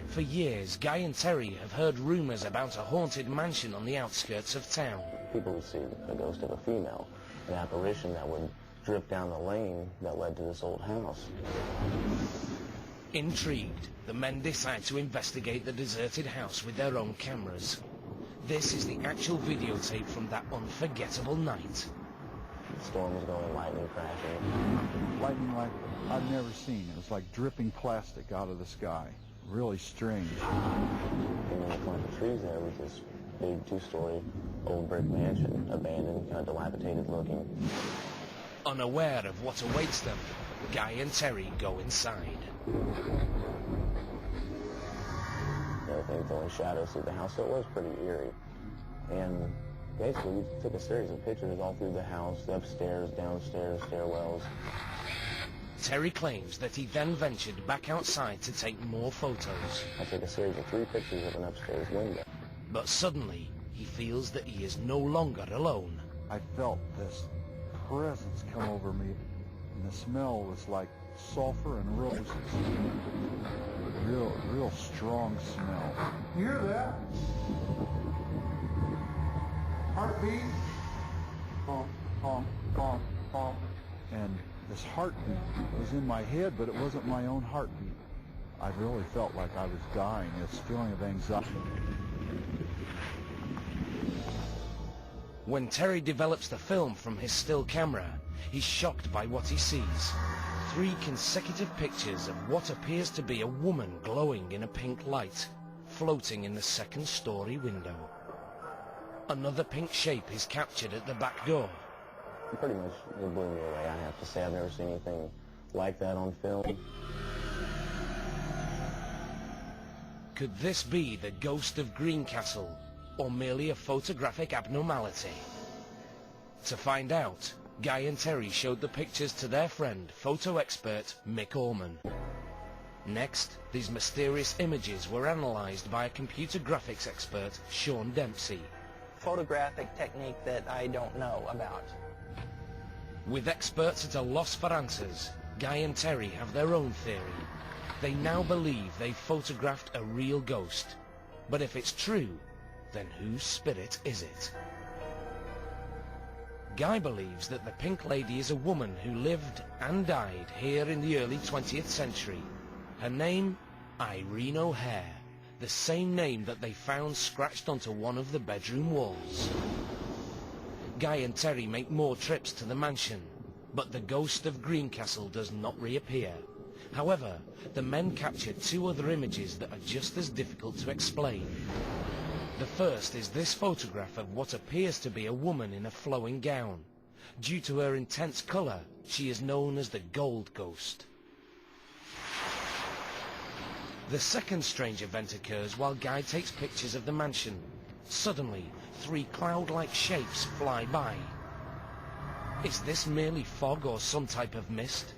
For years, Guy and Terry have heard rumours about a haunted mansion on the outskirts of town. People would see the ghost of a female, an apparition that would drip down the lane that led to this old house. Intrigued, the men decide to investigate the deserted house with their own cameras. This is the actual videotape from that unforgettable night. The storm was going, lightning crashing. Lightning like I've never seen. It was like dripping plastic out of the sky. Really strange. And in the clump of trees there was this big two-story old brick mansion, abandoned, kind of dilapidated looking. Unaware of what awaits them, Guy and Terry go inside. Everything throwing shadows through the house, so it was pretty eerie. And basically, we took a series of pictures all through the house, upstairs, downstairs, stairwells. Terry claims that he then ventured back outside to take more photos. I took a series of 3 pictures of an upstairs window. But suddenly, he feels that he is no longer alone. I felt this presence come over me, and the smell was like sulfur and roses. Real strong smell. You hear that? Heartbeat? Bonk, bonk, bonk, bonk. And this heartbeat was in my head, but it wasn't my own heartbeat. I really felt like I was dying. This feeling of anxiety. When Terry develops the film from his still camera, he's shocked by what he sees. 3 consecutive pictures of what appears to be a woman glowing in a pink light, floating in the second-story window. Another pink shape is captured at the back door. Pretty much it blew me away, I have to say. I've never seen anything like that on film. Could this be the ghost of Greencastle, or merely a photographic abnormality? To find out, Guy and Terry showed the pictures to their friend, photo expert Mick Orman. Next, these mysterious images were analysed by a computer graphics expert, Sean Dempsey. Photographic technique that I don't know about. With experts at a loss for answers, Guy and Terry have their own theory. They now believe they've photographed a real ghost. But if it's true, then whose spirit is it? Guy believes that the Pink Lady is a woman who lived and died here in the early 20th century. Her name? Irene O'Hare, the same name that they found scratched onto one of the bedroom walls. Guy and Terry make more trips to the mansion, but the ghost of Greencastle does not reappear. However, the men capture 2 other images that are just as difficult to explain. The first is this photograph of what appears to be a woman in a flowing gown. Due to her intense colour, she is known as the Gold Ghost. The second strange event occurs while Guy takes pictures of the mansion. Suddenly, 3 cloud-like shapes fly by. Is this merely fog or some type of mist?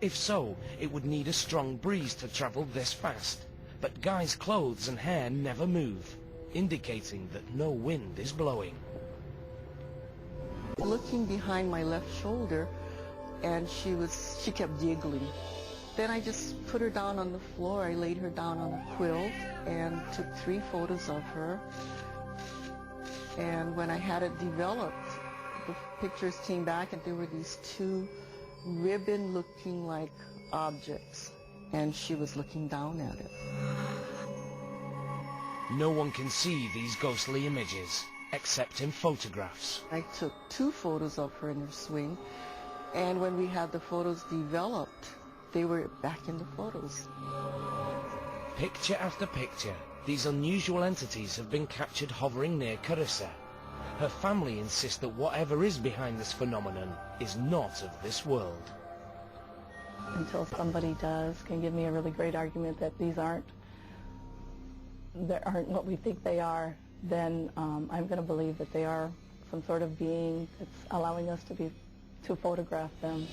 If so, it would need a strong breeze to travel this fast. But Guy's clothes and hair never move, indicating that no wind is blowing. Looking behind my left shoulder, and she kept giggling. Then I just put her down on the floor. I laid her down on a quilt and took 3 photos of her. And when I had it developed, the pictures came back and there were these 2 ribbon-looking like objects, and she was looking down at it. No one can see these ghostly images, except in photographs. I took 2 photos of her in her swing, and when we had the photos developed, they were back in the photos. Picture after picture, these unusual entities have been captured hovering near Carissa. Her family insists that whatever is behind this phenomenon is not of this world. Until somebody can give me a really great argument that these aren't what we think they are, then I'm going to believe that they are some sort of being that's allowing us to photograph them.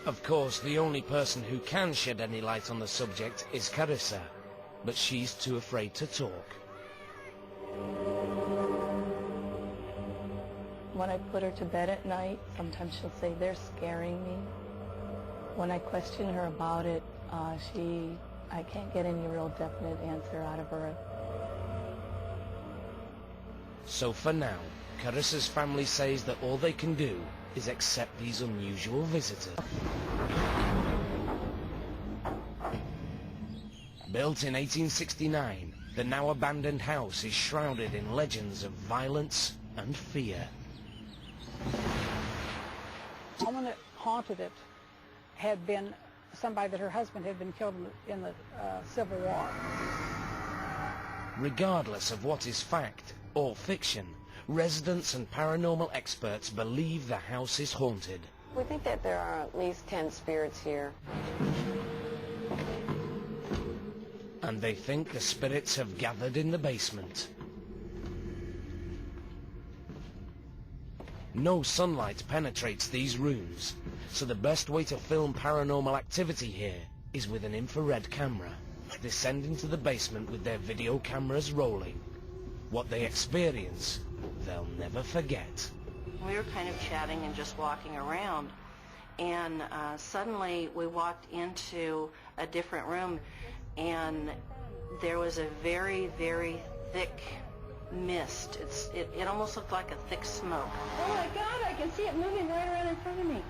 Of course, the only person who can shed any light on the subject is Carissa, but she's too afraid to talk. When I put her to bed at night, sometimes she'll say, "They're scaring me." When I question her about it, she I can't get any real definite answer out of her. So for now, Carissa's family says that all they can do is accept these unusual visitors. Built in 1869, the now abandoned house is shrouded in legends of violence and fear. The woman that haunted it had been somebody that her husband had been killed in the Civil War. Regardless of what is fact or fiction, residents and paranormal experts believe the house is haunted. We think that there are at least 10 spirits here. And they think the spirits have gathered in the basement. No sunlight penetrates these rooms, so the best way to film paranormal activity here is with an infrared camera. Descend into the basement with their video cameras rolling. What they experience, they'll never forget. We were kind of chatting and just walking around, and suddenly we walked into a different room, and there was a very, very thick mist. It almost looked like a thick smoke. Oh my God, I can see it moving right around in front of me.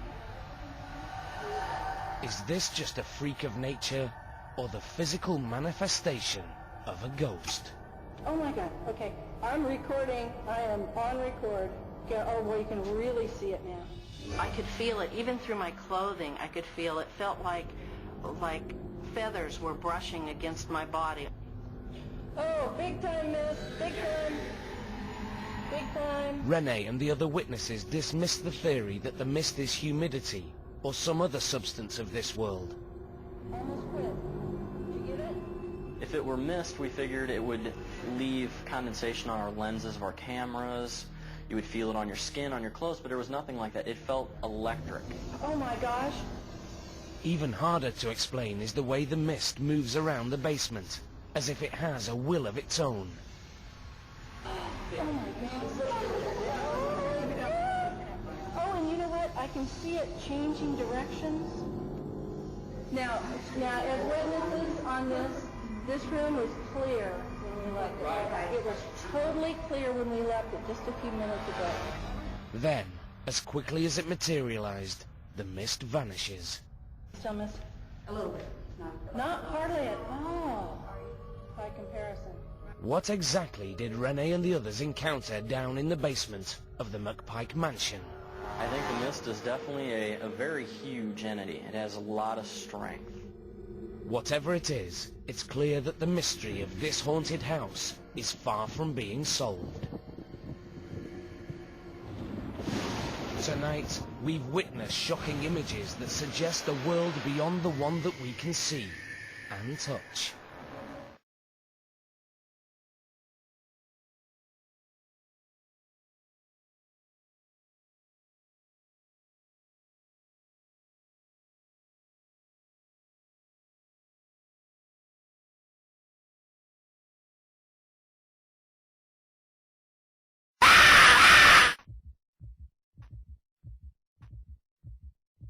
Is this just a freak of nature, or the physical manifestation of a ghost? Oh my God, okay, I'm recording, I am on record. Yeah, oh boy, you can really see it now. I could feel it, even through my clothing, I could feel it. Felt like feathers were brushing against my body. Oh, big time, miss, big time, big time. Renee and the other witnesses dismissed the theory that the mist is humidity or some other substance of this world. Almost quit. Did you get it? If it were mist, we figured it would leave condensation on our lenses of our cameras. You would feel it on your skin, on your clothes, but there was nothing like that. It felt electric. Oh my gosh. Even harder to explain is the way the mist moves around the basement, as if it has a will of its own. Oh my God. Oh, and you know what? I can see it changing directions. Now, as witnesses on this room was clear when we left it. It was totally clear when we left it just a few minutes ago. Then, as quickly as it materialized, the mist vanishes. Still mist? A little bit. Not hardly at all, by comparison. What exactly did Renee and the others encounter down in the basement of the McPike mansion? I think the mist is definitely a very huge entity. It has a lot of strength. Whatever it is, it's clear that the mystery of this haunted house is far from being solved. Tonight, we've witnessed shocking images that suggest a world beyond the one that we can see and touch.